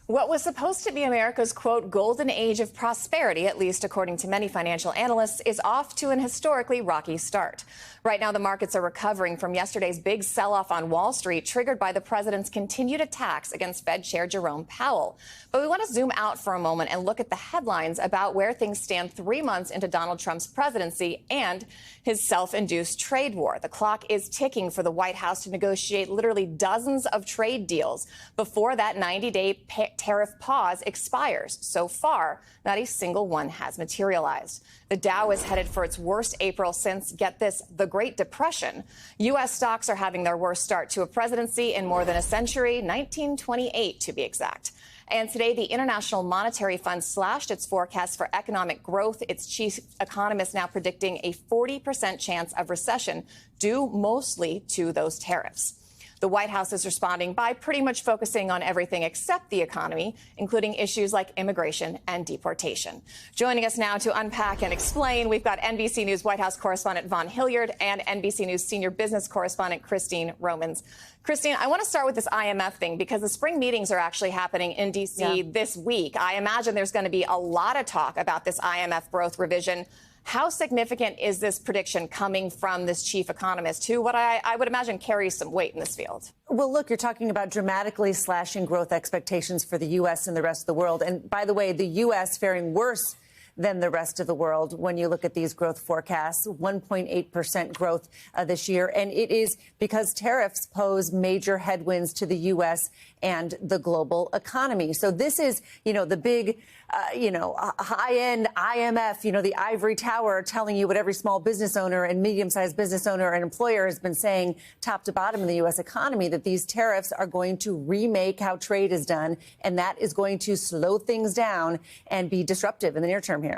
What was supposed to be America's, quote, golden age of prosperity, at least according to many financial analysts, is off to an historically rocky start. Right now, the markets are recovering from yesterday's big sell-off on Wall Street, triggered by the president's continued attacks against Fed Chair Jerome Powell. But we want to zoom out for a moment and look at the headlines about where things stand 3 months into Donald Trump's presidency and his self-induced trade war. The clock is ticking for the White House to negotiate literally dozens of trade deals before that 90-day tariff pause expires. So far, not a single one has materialized. The Dow is headed for its worst April since, get this, the Great Depression. U.S. stocks are having their worst start to a presidency in more than a century, 1928 to be exact. And today, the International Monetary Fund slashed its forecast for economic growth. Its chief economist now predicting a 40% chance of recession, due mostly to those tariffs. The White House is responding by pretty much focusing on everything except the economy, including issues like immigration and deportation. Joining us now to unpack and explain, we've got NBC News White House correspondent Vaughn Hilliard and NBC News senior business correspondent Christine Romans. Christine, I want to start with this IMF thing because the spring meetings are actually happening in D.C. this week. I imagine there's going to be a lot of talk about this IMF growth revision. How significant is this prediction coming from this chief economist, who what I would imagine carries some weight in this field? Well, look, you're talking about dramatically slashing growth expectations for the U.S. and the rest of the world. And by the way, the U.S. faring worse than the rest of the world when you look at these growth forecasts, 1.8% growth this year. And it is because tariffs pose major headwinds to the U.S. and the global economy. So this is, the big, high-end IMF, the ivory tower telling you what every small business owner and medium-sized business owner and employer has been saying top to bottom in the U.S. economy, that these tariffs are going to remake how trade is done, and that is going to slow things down and be disruptive in the near term here.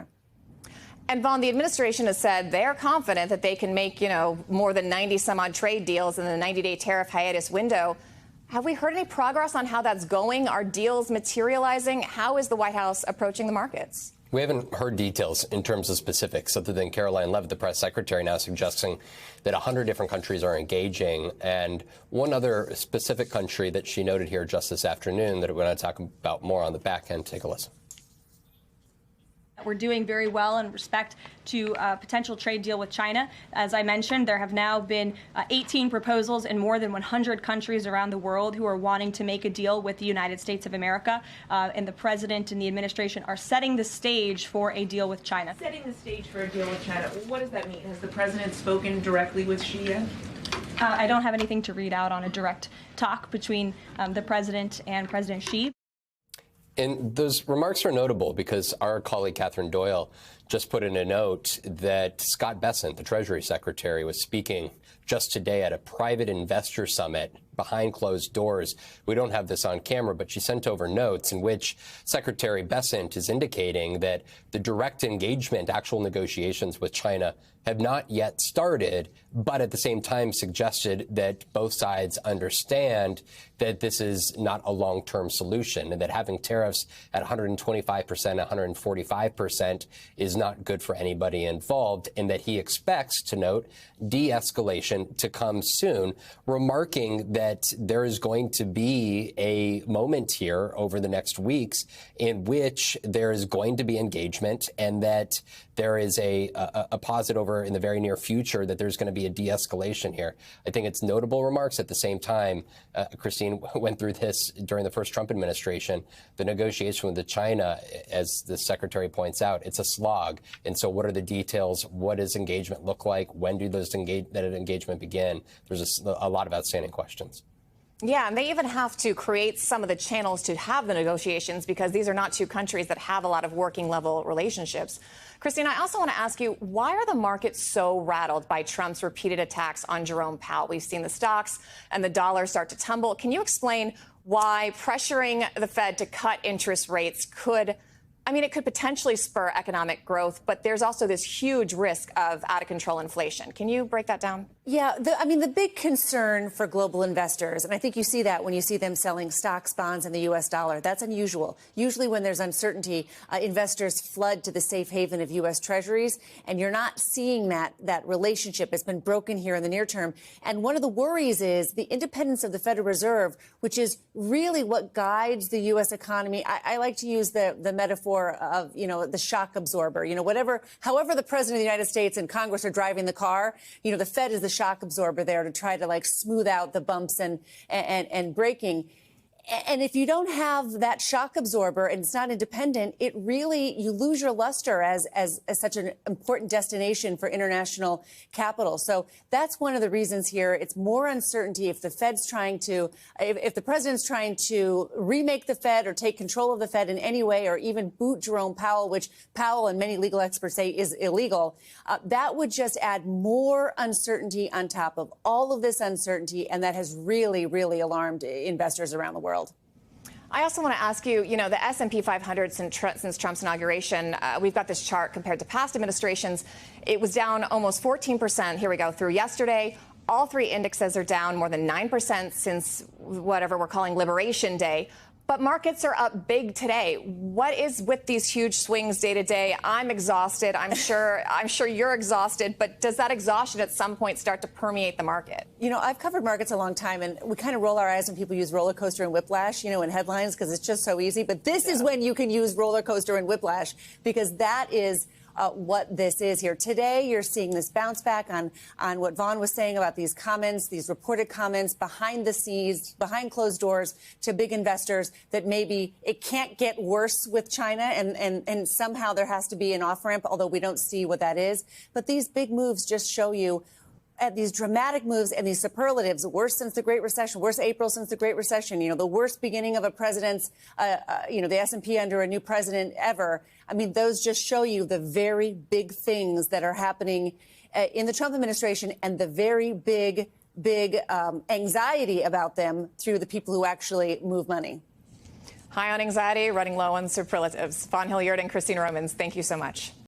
And Vaughn, the administration has said they're confident that they can make, more than 90 some odd trade deals in the 90-day tariff hiatus window. Have we heard any progress on how that's going? Are deals materializing? How is the White House approaching the markets? We haven't heard details in terms of specifics, other than Caroline Leavitt, the press secretary, now suggesting that 100 different countries are engaging. And one other specific country that she noted here just this afternoon that we're going to talk about more on the back end. Take a listen. We're doing very well in respect to a potential trade deal with China. As I mentioned, there have now been 18 proposals in more than 100 countries around the world who are wanting to make a deal with the United States of America. And the president and the administration are setting the stage for a deal with China. Setting the stage for a deal with China. What does that mean? Has the president spoken directly with Xi yet? I don't have anything to read out on a direct talk between the president and President Xi. And those remarks are notable because our colleague Catherine Doyle just put in a note that Scott Bessent, the Treasury Secretary, was speaking just today at a private investor summit behind closed doors. We don't have this on camera, but she sent over notes in which Secretary Bessent is indicating that the direct engagement, actual negotiations with China have not yet started, but at the same time suggested that both sides understand that this is not a long-term solution and that having tariffs at 125%, 145% is not good for anybody involved, and that he expects, to note, de-escalation to come soon, remarking that there is going to be a moment here over the next weeks in which there is going to be engagement and that there is a posit over in the very near future that there's going to be a de-escalation here. I think it's notable remarks. At the same time, Christine went through this during the first Trump administration. The negotiation with China, as the secretary points out, it's a slog. And so what are the details? What does engagement look like? When do those that engagement begin? There's a lot of outstanding questions. Yeah, and they even have to create some of the channels to have the negotiations because these are not two countries that have a lot of working level relationships. Christine, I also want to ask you, why are the markets so rattled by Trump's repeated attacks on Jerome Powell? We've seen the stocks and the dollar start to tumble. Can you explain why pressuring the Fed to cut interest rates could potentially spur economic growth, but there's also this huge risk of out-of-control inflation. Can you break that down? Yeah, I mean, the big concern for global investors, and I think you see that when you see them selling stocks, bonds, and the U.S. dollar, that's unusual. Usually when there's uncertainty, investors flood to the safe haven of U.S. Treasuries, and you're not seeing that relationship has been broken here in the near term. And one of the worries is the independence of the Federal Reserve, which is really what guides the U.S. economy. I like to use the metaphor of, the shock absorber. However the President of the United States and Congress are driving the car, the Fed is the shock absorber there to try to smooth out the bumps and braking. And if you don't have that shock absorber and it's not independent, you lose your luster as such an important destination for international capital. So that's one of the reasons here. It's more uncertainty if the president's trying to remake the Fed or take control of the Fed in any way, or even boot Jerome Powell, which Powell and many legal experts say is illegal. That would just add more uncertainty on top of all of this uncertainty. And that has really, really alarmed investors around the world. I also want to ask you, the S&P 500 since Trump's inauguration, we've got this chart compared to past administrations. It was down almost 14%. Here we go through yesterday. All three indexes are down more than 9% since whatever we're calling Liberation Day. But markets are up big today. What is with these huge swings day to day? I'm exhausted. I'm sure you're exhausted. But does that exhaustion at some point start to permeate the market? I've covered markets a long time, and we kind of roll our eyes when people use roller coaster and whiplash, in headlines, because it's just so easy. But this is when you can use roller coaster and whiplash, because that is what this is here. Today, you're seeing this bounce back on what Vaughn was saying about these comments, these reported comments behind the scenes, behind closed doors to big investors, that maybe it can't get worse with China, and somehow there has to be an off-ramp, although we don't see what that is. But these big moves just show you these dramatic moves and these superlatives, worse since the Great Recession, worst April since the Great Recession, the worst beginning of a president's, the S&P under a new president ever. I mean, those just show you the very big things that are happening in the Trump administration, and the very big anxiety about them through the people who actually move money. High on anxiety, running low on superlatives. Vaughn Hilliard and Christina Romans, thank you so much.